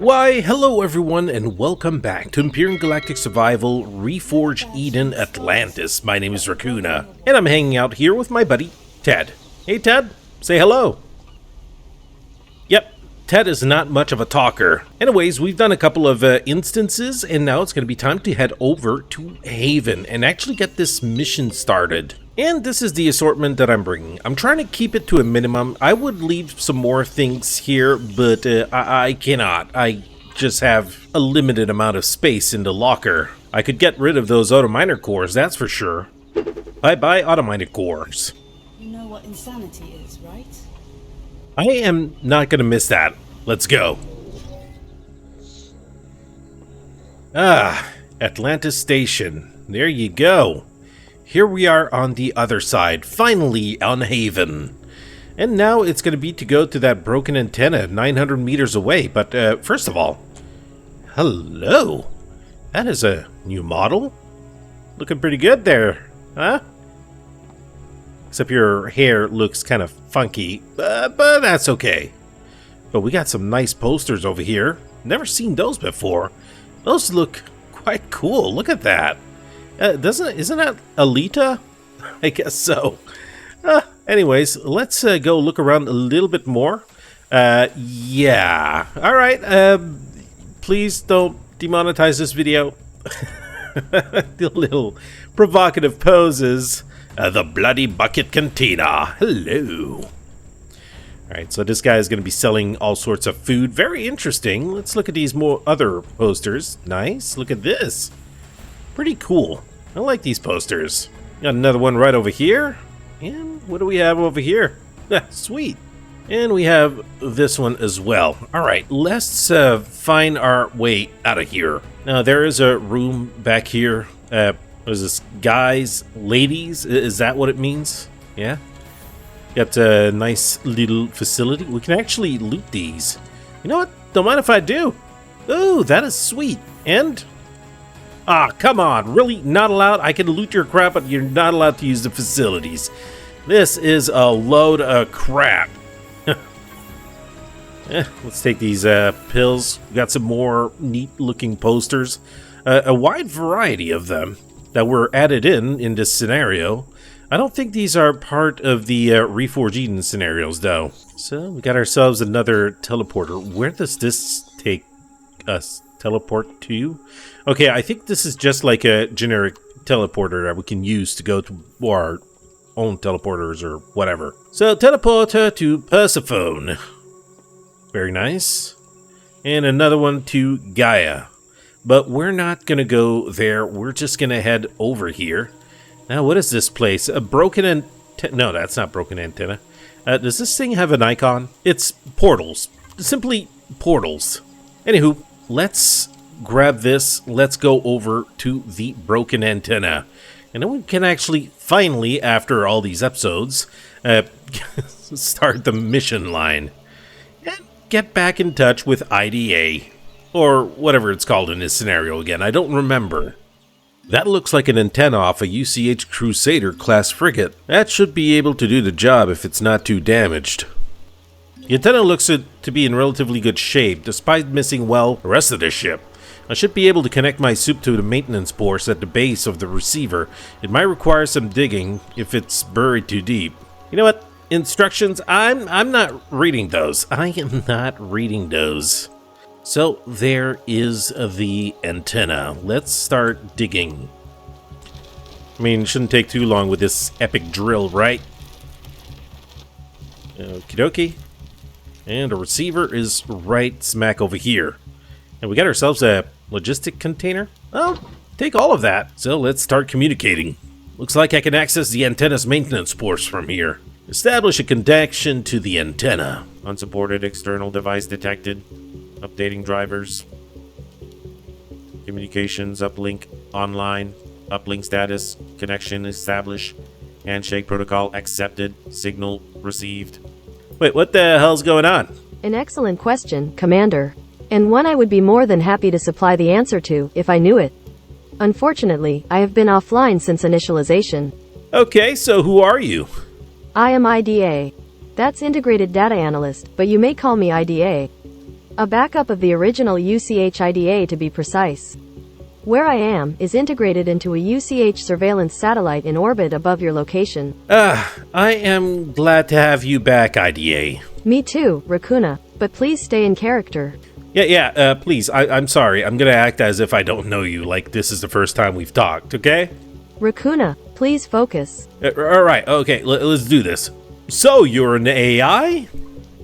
Why, hello everyone and welcome back to Empyrion Galactic Survival Reforged Eden Atlantis. My name is Rakoona, and I'm hanging out here with my buddy, Ted. Hey Ted, say hello. Yep, Ted is not much of a talker. Anyways, we've done a couple of instances, and now it's going to be time to head over to Haven and actually get this mission started. And this is the assortment that I'm bringing. I'm trying to keep it to a minimum. I would leave some more things here, but I cannot. I just have a limited amount of space in the locker. I could get rid of those auto-miner cores, that's for sure. Bye-bye auto-miner cores. You know what insanity is, right? I am not going to miss that. Let's go. Atlantis Station. There you go. Here we are on the other side, finally on Haven. And now it's going to be to go to that broken antenna 900 meters away. But first of all, hello. That is a new model. Looking pretty good there, huh? Except your hair looks kind of funky, but that's okay. But we got some nice posters over here. Never seen those before. Those look quite cool. Look at that. Isn't that Alita? I guess so. Anyways, let's go look around a little bit more. Yeah. All right. Please don't demonetize this video. The little provocative poses. The Bloody Bucket Cantina. Hello. Alright, so this guy is going to be selling all sorts of food. Very interesting. Let's look at these other posters. Nice. Look at this. Pretty cool. I like these posters. Got another one right over here. And what do we have over here? Sweet. And we have this one as well. Alright, let's find our way out of here. Now, there is a room back here. What is this? Guys, ladies? Is that what it means? Yeah? Got a nice little facility. We can actually loot these. You know what? Don't mind if I do. Oh, that is sweet. And... come on. Really? Not allowed? I can loot your crap, but you're not allowed to use the facilities. This is a load of crap. Let's take these pills. We got some more neat-looking posters. A wide variety of them that were added in this scenario. I don't think these are part of the Reforged Eden scenarios, though. So, we got ourselves another teleporter. Where does this take us? Teleport to? Okay, I think this is just like a generic teleporter that we can use to go to our own teleporters or whatever. So, teleporter to Persephone. Very nice. And another one to Gaia. But we're not going to go there. We're just going to head over here. Now, what is this place? A broken antenna? No, that's not broken antenna. Does this thing have an icon? It's portals. Simply portals. Anywho, let's grab this. Let's go over to the broken antenna. And then we can actually, finally, after all these episodes, start the mission line. And get back in touch with IDA. Or whatever it's called in this scenario again. I don't remember. That looks like an antenna off a UCH Crusader class frigate. That should be able to do the job if it's not too damaged. The antenna looks to be in relatively good shape, despite missing, well, the rest of the ship. I should be able to connect my soup to the maintenance ports at the base of the receiver. It might require some digging if it's buried too deep. You know what? Instructions? I'm not reading those. I am not reading those. So, there is the antenna. Let's start digging. I mean, it shouldn't take too long with this epic drill, right? Okie dokie. And the receiver is right smack over here. And we got ourselves a logistic container. Well, take all of that. So, let's start communicating. Looks like I can access the antenna's maintenance ports from here. Establish a connection to the antenna. Unsupported external device detected. Updating drivers. Communications uplink online. Uplink status. Connection established. Handshake protocol accepted. Signal received. Wait, what the hell's going on? An excellent question, Commander. And one I would be more than happy to supply the answer to, if I knew it. Unfortunately, I have been offline since initialization. Okay, so who are you? I am IDA. That's Integrated Data Analyst, but you may call me IDA. A backup of the original UCH IDA to be precise. Where I am is integrated into a UCH surveillance satellite in orbit above your location. I am glad to have you back, IDA. Me too, Rakoona, but please stay in character. Please, I'm sorry. I'm gonna act as if I don't know you, like this is the first time we've talked, okay? Rakoona, please focus. Alright, okay, let's do this. So, you're an AI?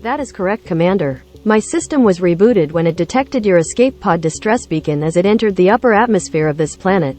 That is correct, Commander. My system was rebooted when it detected your escape pod distress beacon as it entered the upper atmosphere of this planet.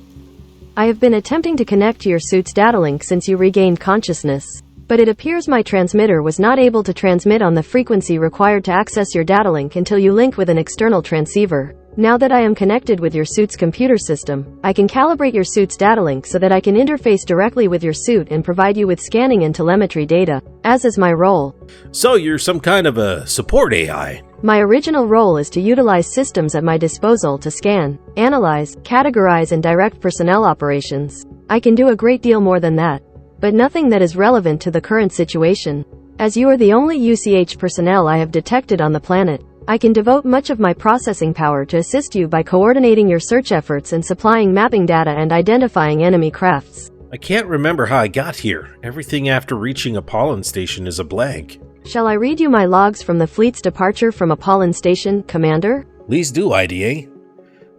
I have been attempting to connect to your suit's data link since you regained consciousness, but it appears my transmitter was not able to transmit on the frequency required to access your data link until you linked with an external transceiver. Now that I am connected with your suit's computer system, I can calibrate your suit's data link so that I can interface directly with your suit and provide you with scanning and telemetry data, as is my role. So you're some kind of a support AI? My original role is to utilize systems at my disposal to scan, analyze, categorize and direct personnel operations. I can do a great deal more than that, but nothing that is relevant to the current situation. As you are the only UCH personnel I have detected on the planet, I can devote much of my processing power to assist you by coordinating your search efforts and supplying mapping data and identifying enemy crafts. I can't remember how I got here. Everything after reaching Apollon Station is a blank. Shall I read you my logs from the fleet's departure from Apollon Station, Commander? Please do, IDA.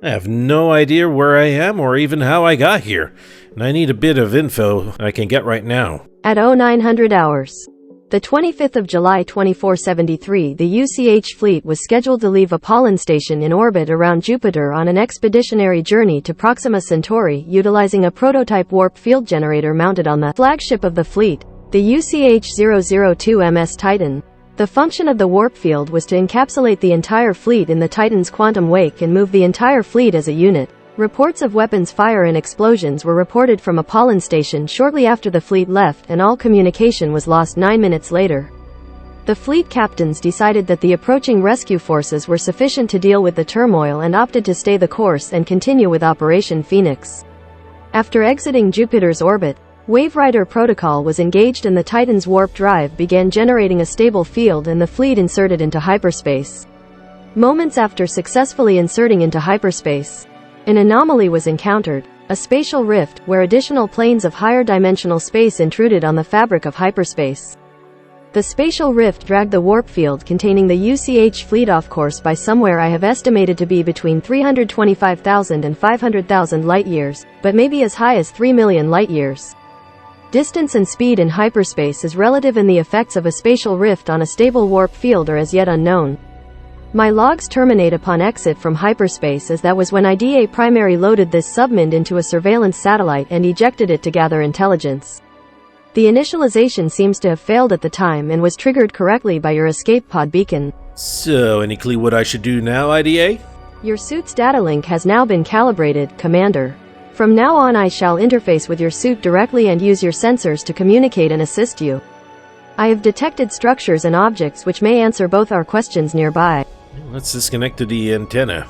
I have no idea where I am or even how I got here, and I need a bit of info I can get right now. At 0900 hours. The 25th of July 2473, the UCH fleet was scheduled to leave Apollon Station in orbit around Jupiter on an expeditionary journey to Proxima Centauri, utilizing a prototype warp field generator mounted on the flagship of the fleet, the UCH-002 MS Titan. The function of the warp field was to encapsulate the entire fleet in the Titan's quantum wake and move the entire fleet as a unit. Reports of weapons fire and explosions were reported from Apollon Station shortly after the fleet left, and all communication was lost 9 minutes later. The fleet captains decided that the approaching rescue forces were sufficient to deal with the turmoil and opted to stay the course and continue with Operation Phoenix. After exiting Jupiter's orbit, Waverider Protocol was engaged and the Titan's warp drive began generating a stable field and the fleet inserted into hyperspace. Moments after successfully inserting into hyperspace, an anomaly was encountered, a spatial rift where additional planes of higher dimensional space intruded on the fabric of hyperspace. The spatial rift dragged the warp field containing the UCH fleet off course by somewhere I have estimated to be between 325,000 and 500,000 light-years, but maybe as high as 3 million light-years. Distance and speed in hyperspace is relative, and the effects of a spatial rift on a stable warp field are as yet unknown. My logs terminate upon exit from hyperspace, as that was when IDA Primary loaded this submind into a surveillance satellite and ejected it to gather intelligence. The initialization seems to have failed at the time and was triggered correctly by your escape pod beacon. So, any clue what I should do now, IDA? Your suit's data link has now been calibrated, Commander. From now on I shall interface with your suit directly and use your sensors to communicate and assist you. I have detected structures and objects which may answer both our questions nearby. Let's disconnect to the antenna.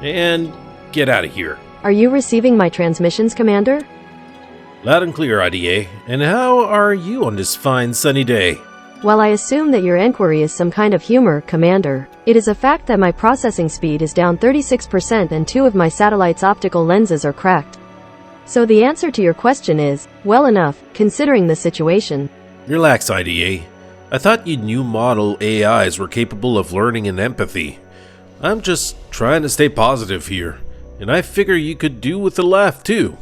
And get out of here. Are you receiving my transmissions, Commander? Loud and clear, IDA. And how are you on this fine sunny day? While I assume that your inquiry is some kind of humor, Commander, it is a fact that my processing speed is down 36% and 2 of my satellite's optical lenses are cracked. So the answer to your question is, well enough, considering the situation. Relax, IDA. I thought you new model AIs were capable of learning and empathy. I'm just trying to stay positive here, and I figure you could do with a laugh too.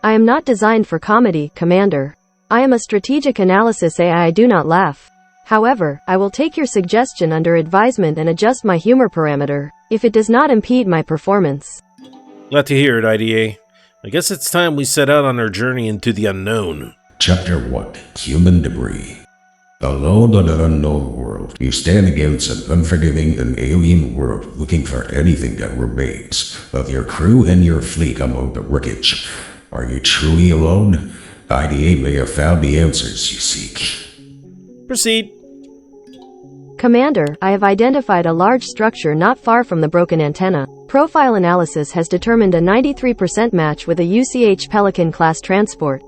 I am not designed for comedy, Commander. I am a strategic analysis AI. I do not laugh. However, I will take your suggestion under advisement and adjust my humor parameter, if it does not impede my performance. Glad to hear it, IDA. I guess it's time we set out on our journey into the unknown. Chapter 1: Human Debris. Alone on an unknown world, you stand against an unforgiving and alien world looking for anything that remains of your crew and your fleet among the wreckage. Are you truly alone? IDA may have found the answers you seek. Proceed. Commander, I have identified a large structure not far from the broken antenna. Profile analysis has determined a 93% match with a UCH Pelican-class transport.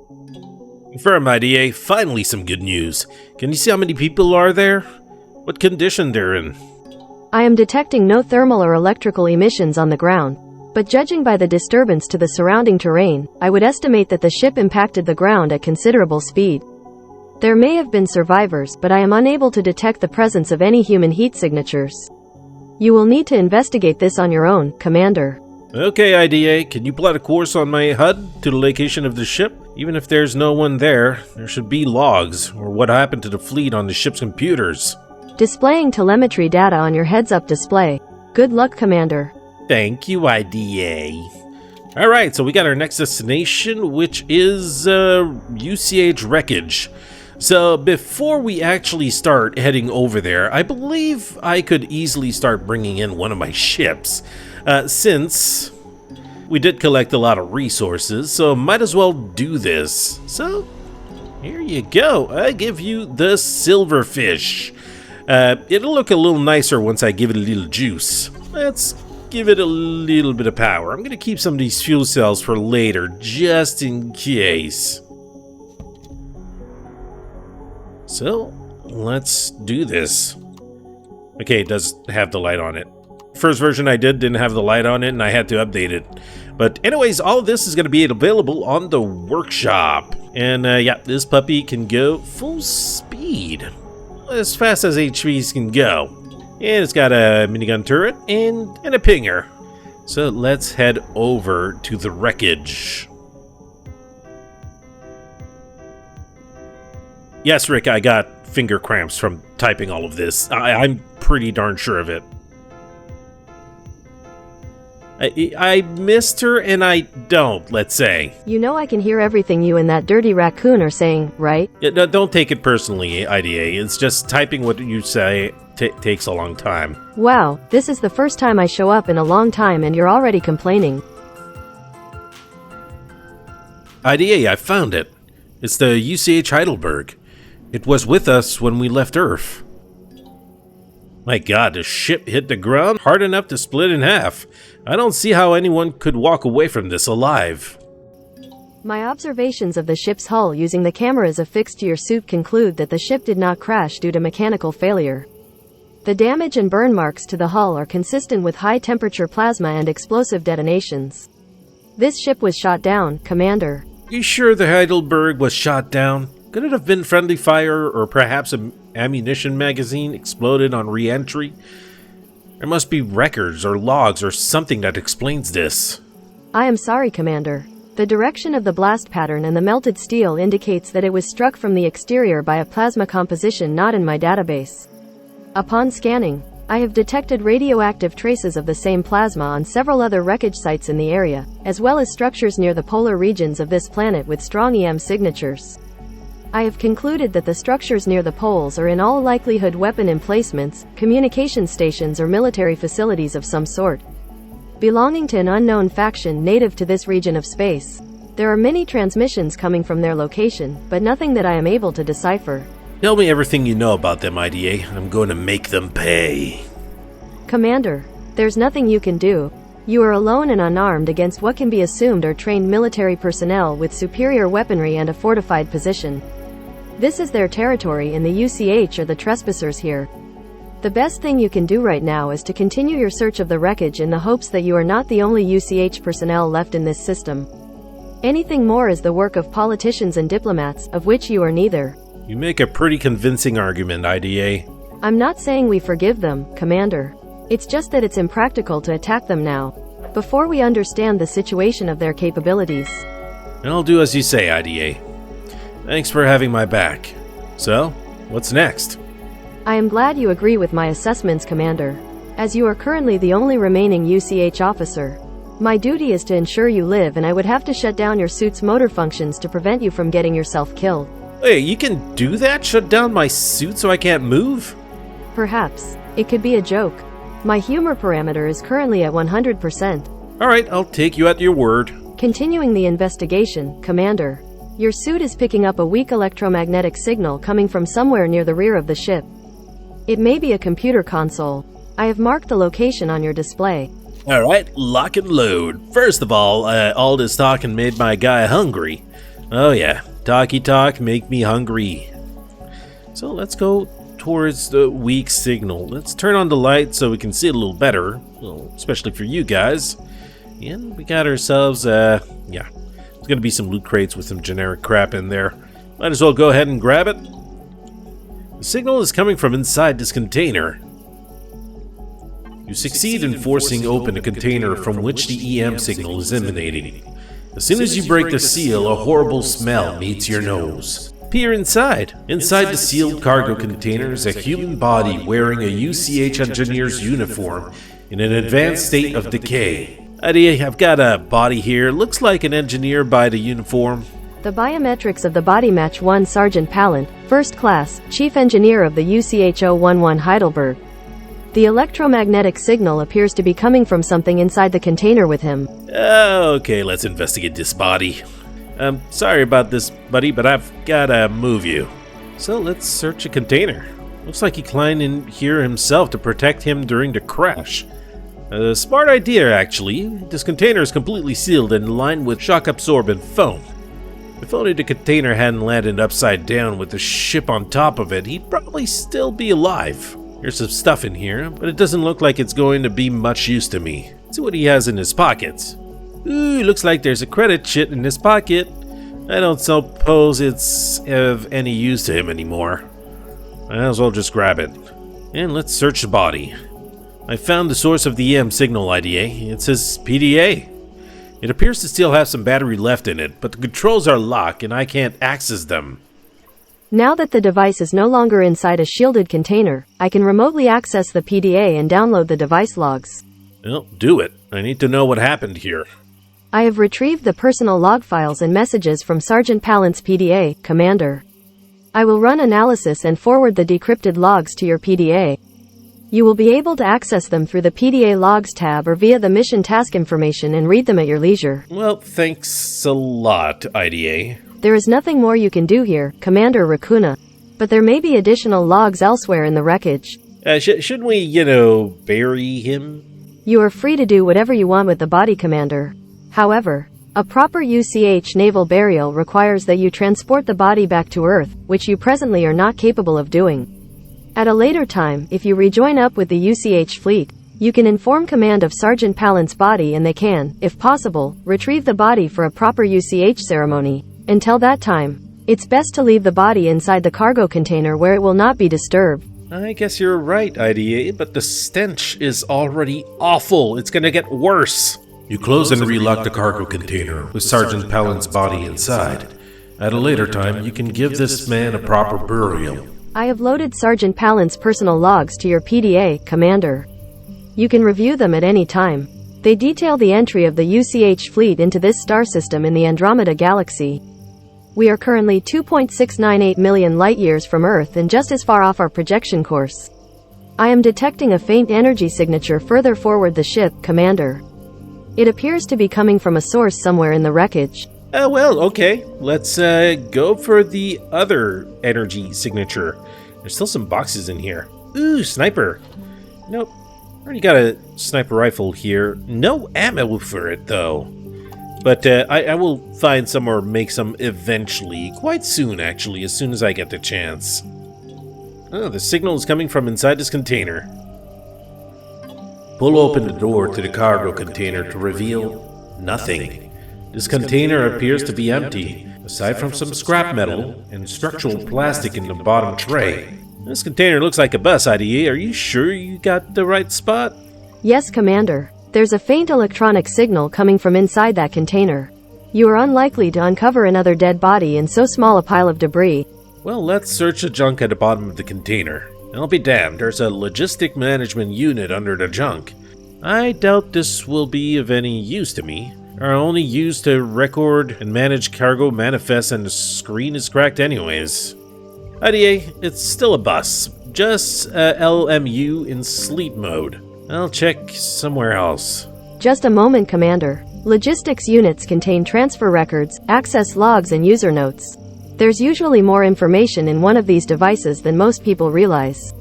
Confirm, IDA. Finally some good news. Can you see how many people are there? What condition they're in? I am detecting no thermal or electrical emissions on the ground, but judging by the disturbance to the surrounding terrain, I would estimate that the ship impacted the ground at considerable speed. There may have been survivors, but I am unable to detect the presence of any human heat signatures. You will need to investigate this on your own, Commander. Okay, IDA, can you plot a course on my HUD to the location of the ship? Even if there's no one there should be logs, or what happened to the fleet on the ship's computers. Displaying telemetry data on your heads-up display. Good luck, Commander. Thank you, IDA. Alright, so we got our next destination, which is UCH wreckage. So before we actually start heading over there, I believe I could easily start bringing in one of my ships. Since we did collect a lot of resources, so might as well do this. So here you go. I give you the silverfish. It'll look a little nicer once I give it a little juice. Let's give it a little bit of power. I'm going to keep some of these fuel cells for later, just in case. So, let's do this. Okay, it does have the light on it. First version I didn't have the light on it, and I had to update it. But anyways, all of this is going to be available on the workshop. And yeah, this puppy can go full speed. As fast as HVs can go. And it's got a minigun turret and a pinger. So let's head over to the wreckage. Yes, Rick, I got finger cramps from typing all of this. I'm pretty darn sure of it. I missed her and I don't, let's say. You know I can hear everything you and that dirty raccoon are saying, right? Yeah, no, don't take it personally, IDA. It's just typing what you say takes a long time. Wow, this is the first time I show up in a long time and you're already complaining. IDA, I found it. It's the UCH Heidelberg. It was with us when we left Earth. My god, the ship hit the ground hard enough to split in half. I don't see how anyone could walk away from this alive. My observations of the ship's hull using the cameras affixed to your suit conclude that the ship did not crash due to mechanical failure. The damage and burn marks to the hull are consistent with high-temperature plasma and explosive detonations. This ship was shot down, Commander. You sure the Heidelberg was shot down? Could it have been friendly fire or perhaps an ammunition magazine exploded on re-entry? There must be records or logs or something that explains this. I am sorry, Commander. The direction of the blast pattern and the melted steel indicates that it was struck from the exterior by a plasma composition not in my database. Upon scanning, I have detected radioactive traces of the same plasma on several other wreckage sites in the area, as well as structures near the polar regions of this planet with strong EM signatures. I have concluded that the structures near the poles are in all likelihood weapon emplacements, communication stations or military facilities of some sort, belonging to an unknown faction native to this region of space. There are many transmissions coming from their location, but nothing that I am able to decipher. Tell me everything you know about them, IDA. I'm going to make them pay. Commander, there's nothing you can do. You are alone and unarmed against what can be assumed are trained military personnel with superior weaponry and a fortified position. This is their territory and the UCH are the trespassers here. The best thing you can do right now is to continue your search of the wreckage in the hopes that you are not the only UCH personnel left in this system. Anything more is the work of politicians and diplomats, of which you are neither. You make a pretty convincing argument, IDA. I'm not saying we forgive them, Commander. It's just that it's impractical to attack them now, before we understand the situation of their capabilities. I'll do as you say, IDA. Thanks for having my back. So, what's next? I am glad you agree with my assessments, Commander. As you are currently the only remaining UCH officer, my duty is to ensure you live, and I would have to shut down your suit's motor functions to prevent you from getting yourself killed. Wait, you can do that? Shut down my suit so I can't move? Perhaps. It could be a joke. My humor parameter is currently at 100%. Alright, I'll take you at your word. Continuing the investigation, Commander. Your suit is picking up a weak electromagnetic signal coming from somewhere near the rear of the ship. It may be a computer console. I have marked the location on your display. Alright, lock and load. First of all this talking made my guy hungry. Oh yeah, talky talk make me hungry. So let's go towards the weak signal. Let's turn on the light so we can see it a little better, well, especially for you guys. And we got ourselves, yeah, there's gonna be some loot crates with some generic crap in there. Might as well go ahead and grab it. The signal is coming from inside this container. You succeed in forcing open a container from which the EM signal is emanating. As soon as you break the seal, a horrible smell meets your nose. Peer inside. Inside the sealed cargo container is a human body wearing a UCH engineer's uniform in an advanced state of decay. I've got a body here. Looks like an engineer by the uniform. The biometrics of the body match 1 Sergeant Pallant, First Class, Chief Engineer of the UCH 011 Heidelberg. The electromagnetic signal appears to be coming from something inside the container with him. Okay, let's investigate this body. Sorry about this, buddy, but I've gotta move you. So let's search a container. Looks like he climbed in here himself to protect him during the crash. A smart idea, actually. This container is completely sealed and lined with shock-absorbent foam. If only the container hadn't landed upside down with the ship on top of it, he'd probably still be alive. There's some stuff in here, but it doesn't look like it's going to be much use to me. Let's see what he has in his pockets. Ooh, looks like there's a credit sheet in his pocket. I don't suppose it's of any use to him anymore. Might as well just grab it. And let's search the body. I found the source of the EM signal, IDA. It says PDA. It appears to still have some battery left in it, but the controls are locked and I can't access them. Now that the device is no longer inside a shielded container, I can remotely access the PDA and download the device logs. Well, do it. I need to know what happened here. I have retrieved the personal log files and messages from Sergeant Pallant's PDA, Commander. I will run analysis and forward the decrypted logs to your PDA. You will be able to access them through the PDA Logs tab or via the mission task information and read them at your leisure. Well, thanks a lot, IDA. There is nothing more you can do here, Commander Rakoona. But there may be additional logs elsewhere in the wreckage. Shouldn't we, bury him? You are free to do whatever you want with the body, Commander. However, a proper UCH naval burial requires that you transport the body back to Earth, which you presently are not capable of doing. At a later time, if you rejoin up with the UCH fleet, you can inform command of Sergeant Pallant's body and they can, if possible, retrieve the body for a proper UCH ceremony. Until that time, it's best to leave the body inside the cargo container where it will not be disturbed. I guess you're right, IDA, but the stench is already awful. It's gonna get worse. You close and relock the cargo container with Sergeant Pallant's body inside. At a later time, you can give this man a proper burial. I have loaded Sergeant Pallant's personal logs to your PDA, Commander. You can review them at any time. They detail the entry of the UCH fleet into this star system in the Andromeda Galaxy. We are currently 2.698 million light-years from Earth and just as far off our projection course. I am detecting a faint energy signature further forward the ship, Commander. It appears to be coming from a source somewhere in the wreckage. Well, okay. Let's go for the other energy signature. There's still some boxes in here. Ooh, sniper. Nope. Already got a sniper rifle here. No ammo for it, though. But I will find some or make some eventually. Quite soon, actually, as soon as I get the chance. Oh, the signal is coming from inside this container. Pull open the door to the cargo container to reveal nothing. This container appears to be empty, aside from some scrap metal and structural plastic in the bottom tray. This container looks like a bus, IDA. Are you sure you got the right spot? Yes, Commander. There's a faint electronic signal coming from inside that container. You are unlikely to uncover another dead body in so small a pile of debris. Well, let's search the junk at the bottom of the container. I'll be damned, there's a logistic management unit under the junk. I doubt this will be of any use to me. Are only used to record and manage cargo manifests and the screen is cracked anyways. IDA, it's still a bus. Just LMU in sleep mode. I'll check somewhere else. Just a moment, Commander. Logistics units contain transfer records, access logs, and user notes. There's usually more information in one of these devices than most people realize.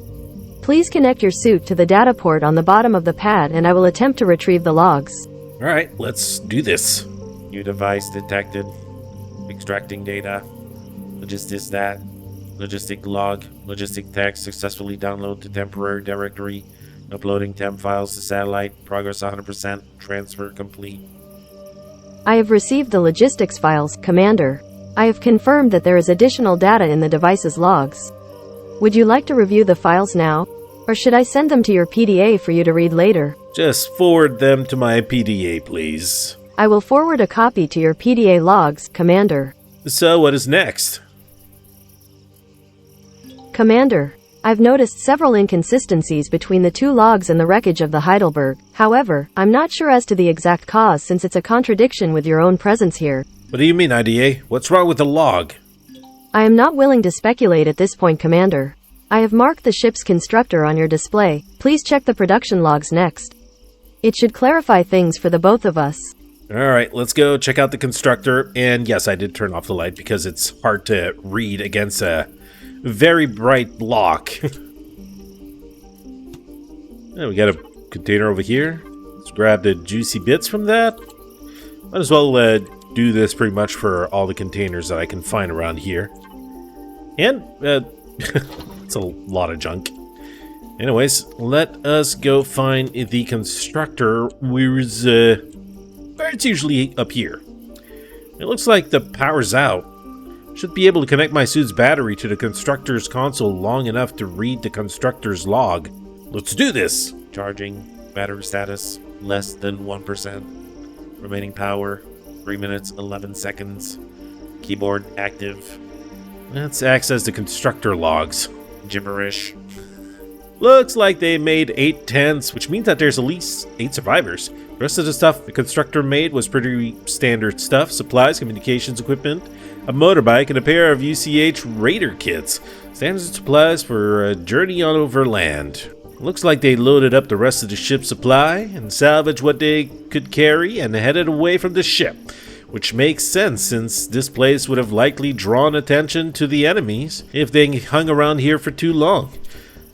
Please connect your suit to the data port on the bottom of the pad and I will attempt to retrieve the logs. Alright, let's do this. New device detected. Extracting data. Just that. Logistic log. Logistic text. Successfully download to temporary directory. Uploading temp files to satellite. Progress 100%. Transfer complete. I have received the logistics files, Commander. I have confirmed that there is additional data in the device's logs. Would you like to review the files now? Or should I send them to your PDA for you to read later? Just forward them to my PDA, please. I will forward a copy to your PDA logs, Commander. So, what is next? Commander, I've noticed several inconsistencies between the two logs and the wreckage of the Heidelberg. However, I'm not sure as to the exact cause since it's a contradiction with your own presence here. What do you mean, IDA? What's wrong with the log? I am not willing to speculate at this point, Commander. I have marked the ship's constructor on your display. Please check the production logs next. It should clarify things for the both of us. Alright, let's go check out the constructor. And yes, I did turn off the light because it's hard to read against a very bright block. Oh, we got a container over here. Let's grab the juicy bits from that. Might as well do this pretty much for all the containers that I can find around here. And, it's a lot of junk. Anyways, let us go find the constructor. Where's, it's usually up here. It looks like the power's out. Should be able to connect my suit's battery to the constructor's console long enough to read the constructor's log. Let's do this! Charging. Battery status. Less than 1%. Remaining power. 3 minutes, 11 seconds. Keyboard active. Let's access the constructor logs. Gibberish. Looks like they made 8 tents, which means that there's at least 8 survivors. The rest of the stuff the constructor made was pretty standard stuff. Supplies, communications equipment, a motorbike, and a pair of UCH Raider kits. Standard supplies for a journey on overland. Looks like they loaded up the rest of the ship's supply and salvaged what they could carry and headed away from the ship. Which makes sense since this place would have likely drawn attention to the enemies if they hung around here for too long.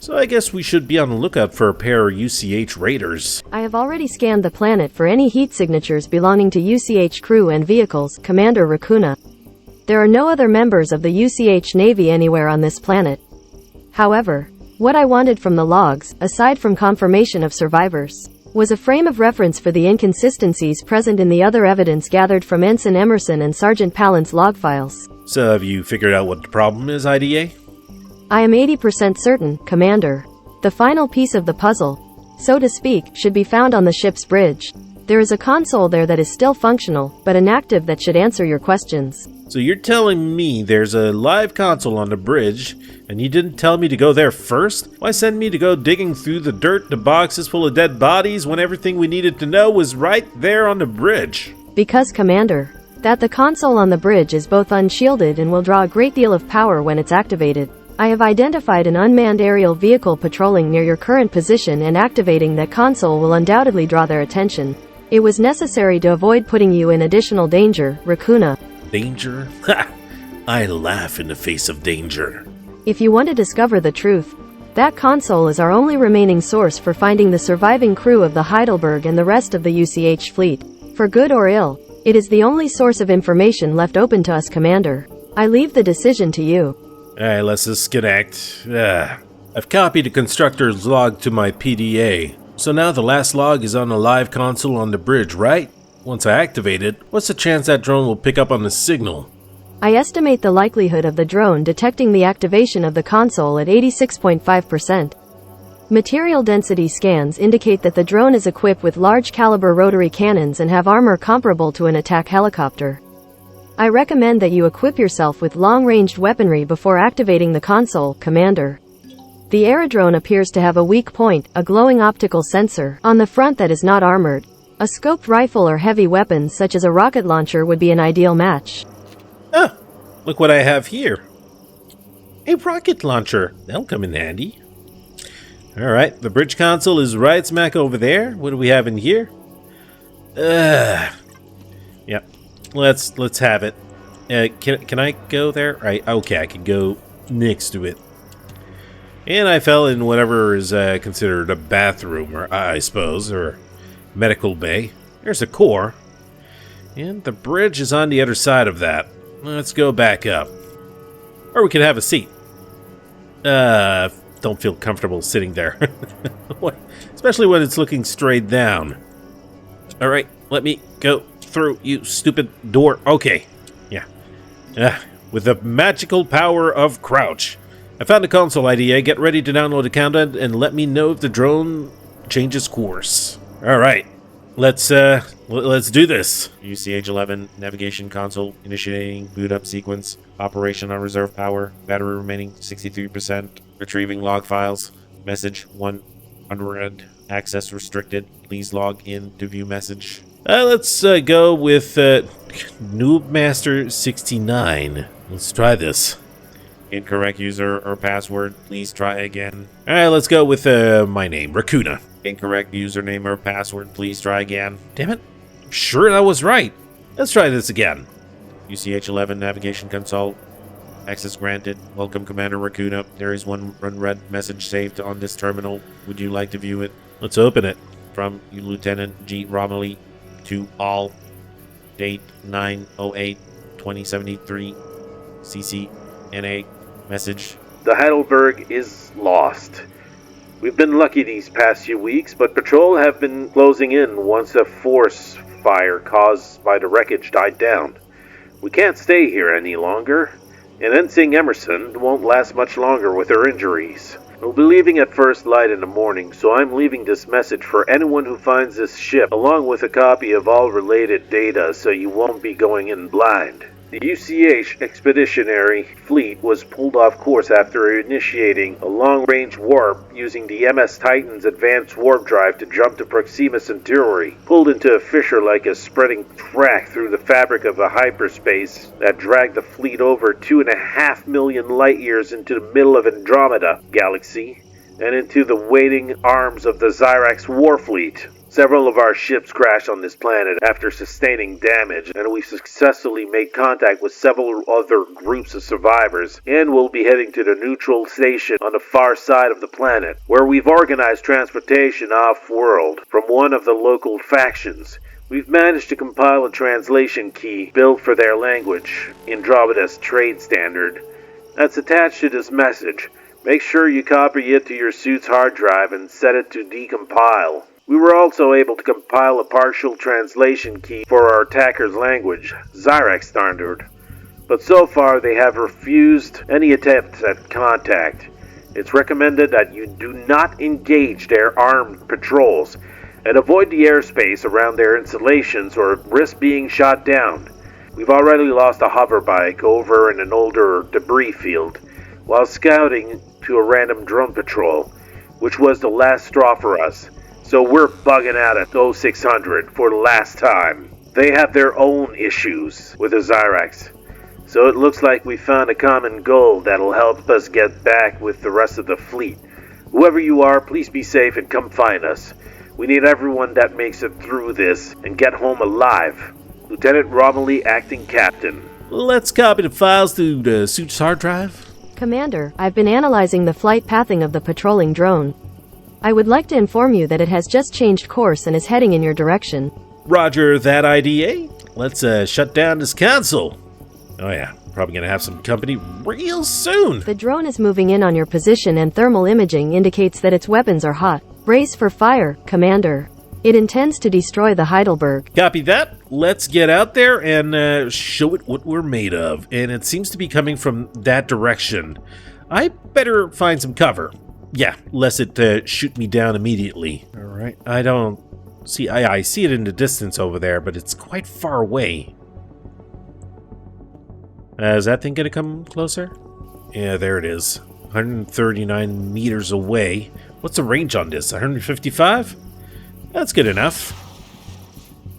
So I guess we should be on the lookout for a pair of UCH Raiders. I have already scanned the planet for any heat signatures belonging to UCH crew and vehicles, Commander Rakoona. There are no other members of the UCH Navy anywhere on this planet. However, what I wanted from the logs, aside from confirmation of survivors, was a frame of reference for the inconsistencies present in the other evidence gathered from Ensign Emerson and Sergeant Pallan's log files. So have you figured out what the problem is, IDA? I am 80% certain, Commander. The final piece of the puzzle, so to speak, should be found on the ship's bridge. There is a console there that is still functional, but inactive that should answer your questions. So you're telling me there's a live console on the bridge, and you didn't tell me to go there first? Why send me to go digging through the dirt, the boxes full of dead bodies, when everything we needed to know was right there on the bridge? Because, Commander, that the console on the bridge is both unshielded and will draw a great deal of power when it's activated. I have identified an unmanned aerial vehicle patrolling near your current position, and activating that console will undoubtedly draw their attention. It was necessary to avoid putting you in additional danger, Rakoona. Danger? Ha! I laugh in the face of danger. If you want to discover the truth, that console is our only remaining source for finding the surviving crew of the Heidelberg and the rest of the UCH fleet. For good or ill, it is the only source of information left open to us, Commander. I leave the decision to you. Alright, let's disconnect. I've copied the constructor's log to my PDA. So now the last log is on the live console on the bridge, right? Once I activate it, what's the chance that drone will pick up on the signal? I estimate the likelihood of the drone detecting the activation of the console at 86.5%. Material density scans indicate that the drone is equipped with large caliber rotary cannons and have armor comparable to an attack helicopter. I recommend that you equip yourself with long-ranged weaponry before activating the console, Commander. The aerodrone appears to have a weak point, a glowing optical sensor, on the front that is not armored. A scoped rifle or heavy weapons such as a rocket launcher would be an ideal match. Ah, look what I have here. A rocket launcher. That'll come in handy. Alright, the bridge console is right smack over there. What do we have in here? Yep. Let's have it. Can I go there? Right. Okay, I can go next to it. And I fell in whatever is considered a bathroom, or I suppose, or medical bay. There's a core. And the bridge is on the other side of that. Let's go back up. Or we could have a seat. Don't feel comfortable sitting there. Especially when it's looking straight down. Alright, let me go through, you stupid door. Okay. Yeah. With the magical power of crouch. I found a console IDA. Get ready to download a countdown and let me know if the drone changes course. Alright. Let's do this. UCH-11 navigation console initiating boot up sequence. Operation on reserve power. Battery remaining 63%. Retrieving log files. Message 1 unread. Access restricted. Please log in to view message. Let's go with Noobmaster69. Let's try this. Incorrect user or password. Please try again. Alright, let's go with my name, Rakoona. Incorrect username or password. Please try again. Damn it. I'm sure that was right. Let's try this again. UCH-11 navigation console. Access granted. Welcome, Commander Rakoona. There is one unread message saved on this terminal. Would you like to view it? Let's open it. From you, Lieutenant G. Romilly, to all. Date 9/08/2073. CCNA. Message. The Heidelberg is lost. We've been lucky these past few weeks, but patrol have been closing in once a force fire caused by the wreckage died down. We can't stay here any longer, and Ensign Emerson won't last much longer with her injuries. We'll be leaving at first light in the morning, so I'm leaving this message for anyone who finds this ship, along with a copy of all related data so you won't be going in blind. The UCH Expeditionary Fleet was pulled off course after initiating a long-range warp using the MS Titan's advanced warp drive to jump to Proxima Centauri, pulled into a fissure like a spreading track through the fabric of a hyperspace that dragged the fleet over 2.5 million light-years into the middle of Andromeda Galaxy and into the waiting arms of the Zyrax Warfleet. Several of our ships crashed on this planet after sustaining damage, and we've successfully made contact with several other groups of survivors, and we'll be heading to the neutral station on the far side of the planet, where we've organized transportation off-world from one of the local factions. We've managed to compile a translation key built for their language, Andromeda's trade standard, that's attached to this message. Make sure you copy it to your suit's hard drive and set it to decompile. We were also able to compile a partial translation key for our attacker's language, Zyrax standard, but so far they have refused any attempts at contact. It's recommended that you do not engage their armed patrols and avoid the airspace around their installations or risk being shot down. We've already lost a hoverbike over in an older debris field while scouting to a random drone patrol, which was the last straw for us. So we're bugging out at 0600 for the last time. They have their own issues with the Zyrax. So it looks like we found a common goal that'll help us get back with the rest of the fleet. Whoever you are, please be safe and come find us. We need everyone that makes it through this and get home alive. Lieutenant Romilly, acting captain. Let's copy the files to the suit's hard drive. Commander, I've been analyzing the flight pathing of the patrolling drone. I would like to inform you that it has just changed course and is heading in your direction. Roger that, IDA. Let's shut down this console. Oh yeah, probably gonna have some company real soon. The drone is moving in on your position and thermal imaging indicates that its weapons are hot. Brace for fire, Commander. It intends to destroy the Heidelberg. Copy that. Let's get out there and show it what we're made of. And it seems to be coming from that direction. I better find some cover. Yeah, lest it shoot me down immediately. Alright, I don't see... I see it in the distance over there, but it's quite far away. Is that thing gonna come closer? Yeah, there it is. 139 meters away. What's the range on this? 155? That's good enough.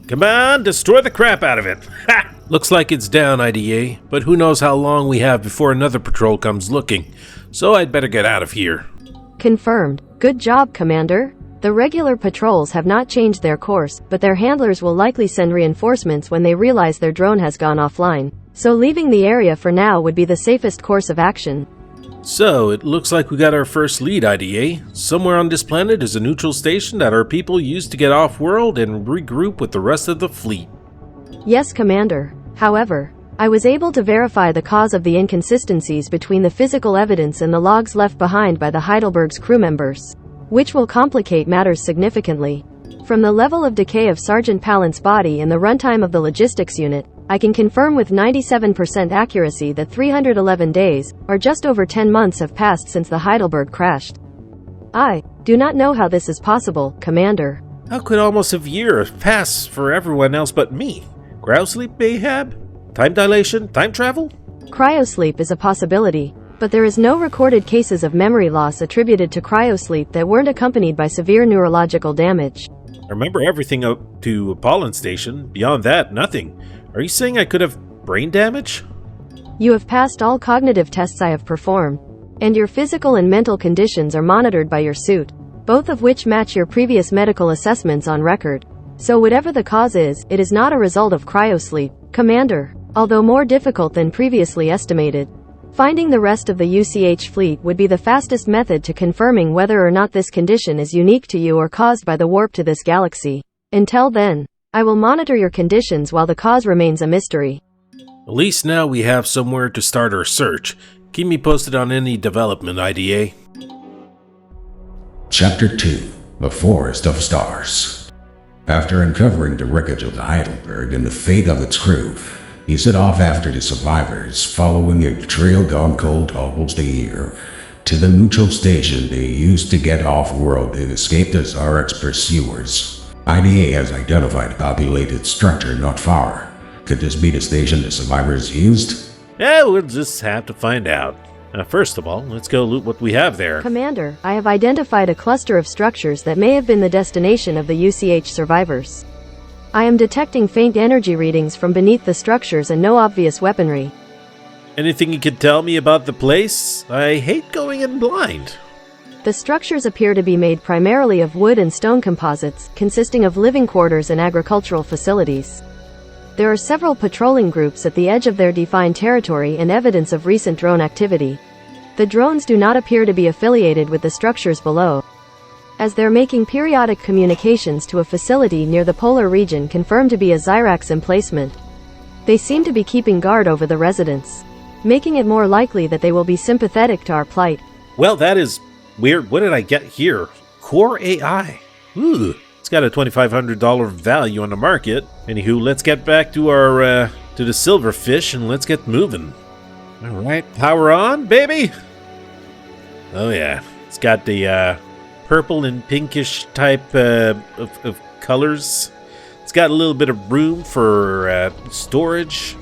Come on, destroy the crap out of it. Ha! Looks like it's down, IDA, but who knows how long we have before another patrol comes looking. So I'd better get out of here. Confirmed. Good job, Commander. The regular patrols have not changed their course, but their handlers will likely send reinforcements when they realize their drone has gone offline. So leaving the area for now would be the safest course of action. So, it looks like we got our first lead, IDA. Somewhere on this planet is a neutral station that our people use to get off-world and regroup with the rest of the fleet. Yes, Commander. However, I was able to verify the cause of the inconsistencies between the physical evidence and the logs left behind by the Heidelberg's crew members, which will complicate matters significantly. From the level of decay of Sergeant Pallant's body and the runtime of the logistics unit, I can confirm with 97% accuracy that 311 days, or just over 10 months, have passed since the Heidelberg crashed. I do not know how this is possible, Commander. How could almost a year pass for everyone else but me? Cryosleep, mayhap? Time dilation? Time travel? Cryosleep is a possibility, but there is no recorded cases of memory loss attributed to cryosleep that weren't accompanied by severe neurological damage. I remember everything up to Pollen Station. Beyond that, nothing. Are you saying I could have brain damage? You have passed all cognitive tests I have performed, and your physical and mental conditions are monitored by your suit, both of which match your previous medical assessments on record. So whatever the cause is, it is not a result of cryosleep, Commander. Although more difficult than previously estimated, finding the rest of the UCH fleet would be the fastest method to confirming whether or not this condition is unique to you or caused by the warp to this galaxy. Until then, I will monitor your conditions while the cause remains a mystery. At least now we have somewhere to start our search. Keep me posted on any development, IDA. Chapter 2: The Forest of Stars. After uncovering the wreckage of the Heidelberg and the fate of its crew, he set off after the survivors, following a trail gone cold almost a year, to the neutral station they used to get off-world and escape the Zarek's pursuers. IDA has identified a populated structure not far. Could this be the station the survivors used? Yeah, we'll just have to find out. First of all, let's go loot what we have there. Commander, I have identified a cluster of structures that may have been the destination of the UCH survivors. I am detecting faint energy readings from beneath the structures and no obvious weaponry. Anything you could tell me about the place? I hate going in blind. The structures appear to be made primarily of wood and stone composites, consisting of living quarters and agricultural facilities. There are several patrolling groups at the edge of their defined territory and evidence of recent drone activity. The drones do not appear to be affiliated with the structures below, as they're making periodic communications to a facility near the polar region confirmed to be a Zyrax emplacement. They seem to be keeping guard over the residents, making it more likely that they will be sympathetic to our plight. Well, that is weird. What did I get here? Core AI. Ooh, it's got a $2,500 value on the market. Anywho, let's get back to our to the silverfish and let's get moving. All right, power on, baby. Oh yeah, it's got the purple and pinkish type of colors. It's got a little bit of room for storage.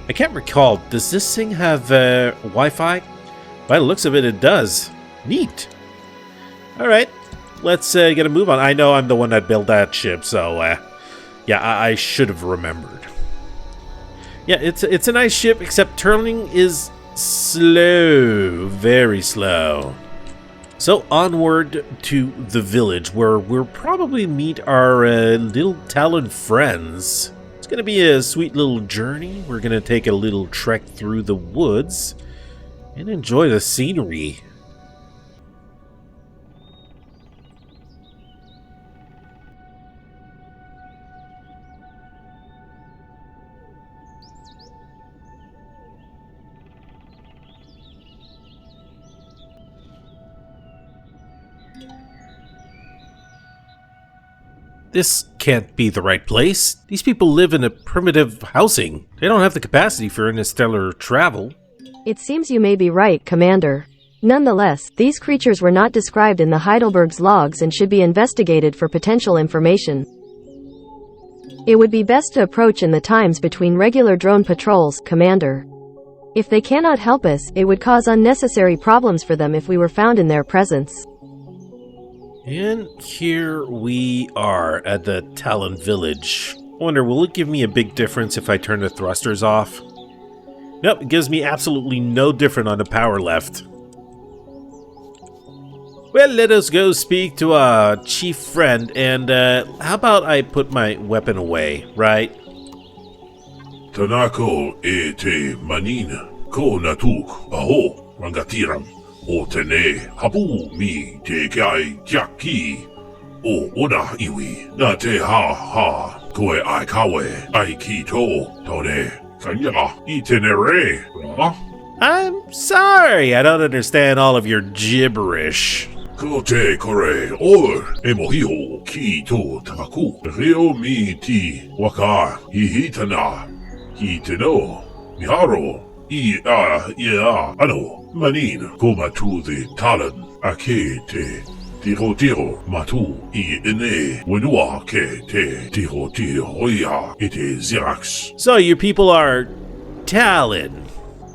I can't recall. Does this thing have Wi-Fi? By the looks of it, it does. Neat. All right, let's get a move on. I know I'm the one that built that ship, so yeah, I should have remembered. Yeah, it's a nice ship, except turning is slow, very slow. So onward to the village, where we'll probably meet our little Talon friends. It's going to be a sweet little journey. We're going to take a little trek through the woods and enjoy the scenery. This can't be the right place. These people live in a primitive housing. They don't have the capacity for interstellar travel. It seems you may be right, Commander. Nonetheless, these creatures were not described in the Heidelberg's logs and should be investigated for potential information. It would be best to approach in the times between regular drone patrols, Commander. If they cannot help us, it would cause unnecessary problems for them if we were found in their presence. And here we are at the Talon village. I wonder, will it give me a big difference if I turn the thrusters off? Nope, it gives me absolutely no different on the power left. Well, let us go speak to our chief friend, and how about I put my weapon away, right? Tanako e te manina, ko natuk aho rangatiram. O tene hapu mi te kai tiaki. O ona iwi na te ha koe ai kawe ai ki to tone Kanya itinerary, ra? I'm sorry, I don't understand all of your gibberish. Kote kore or emohiho ki to taku. Rio mi ti waka hihitana. Hitino. Miharo. Ia ano. Manin koma to the talan. Ake te. Tiro matu I ene wenua ke te tiro hoia ite zirax. So your people are Talon.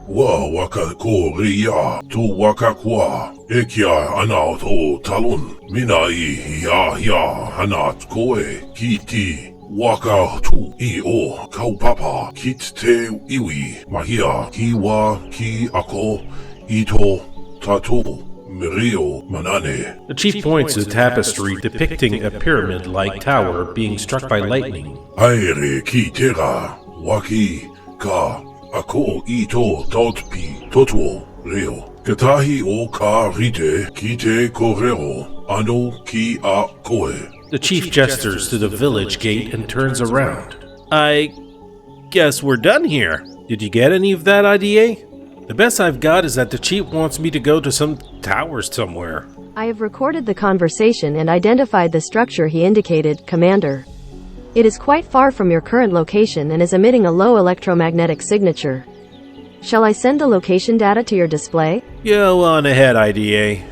Wa waka ko ria to waka kwa ekia ana to talon mina ya hanat koe kiti waka tu I o kaupapa kit te iwi mahia kiwa ki ako ito tatu Mirio Manane. The chief points to the tapestry depicting a pyramid-like tower being struck by lightning. Aere ki tera waki ka ako ito tautpi totuo reo. Katahi o ka rite ki te korero ano ki a koe. The chief gestures to the village gate and turns around. I guess we're done here. Did you get any of that, IDA? The best I've got is that the chief wants me to go to some towers somewhere. I have recorded the conversation and identified the structure he indicated, Commander. It is quite far from your current location and is emitting a low electromagnetic signature. Shall I send the location data to your display? Go on ahead, IDA.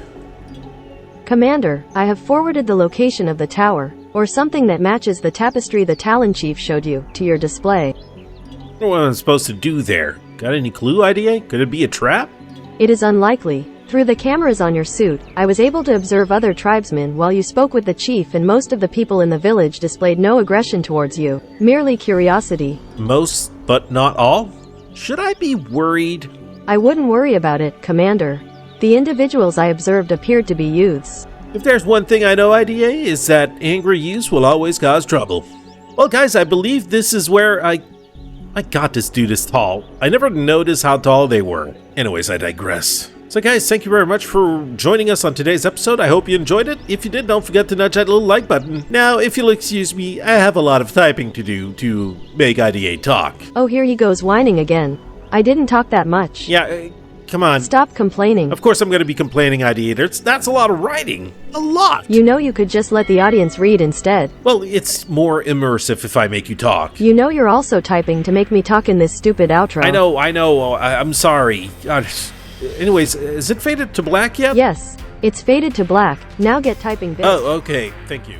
Commander, I have forwarded the location of the tower, or something that matches the tapestry the Talon Chief showed you, to your display. What am I supposed to do there? Got any clue, IDA? Could it be a trap? It is unlikely. Through the cameras on your suit, I was able to observe other tribesmen while you spoke with the chief, and most of the people in the village displayed no aggression towards you, merely curiosity. Most, but not all? Should I be worried? I wouldn't worry about it, Commander. The individuals I observed appeared to be youths. If there's one thing I know, IDA, is that angry youths will always cause trouble. Well, guys, I believe this is where I got this dude is tall. I never noticed how tall they were. Anyways, I digress. So guys, thank you very much for joining us on today's episode. I hope you enjoyed it. If you did, don't forget to nudge that little like button. Now, if you'll excuse me, I have a lot of typing to do to make IDA talk. Oh, here he goes whining again. I didn't talk that much. Yeah, come on. Stop complaining. Of course I'm going to be complaining, IDA. That's a lot of writing. A lot. You know you could just let the audience read instead. Well, it's more immersive if I make you talk. You know you're also typing to make me talk in this stupid outro. I know. I'm sorry. Anyways, is it faded to black yet? Yes, it's faded to black. Now get typing bits. Oh, okay. Thank you.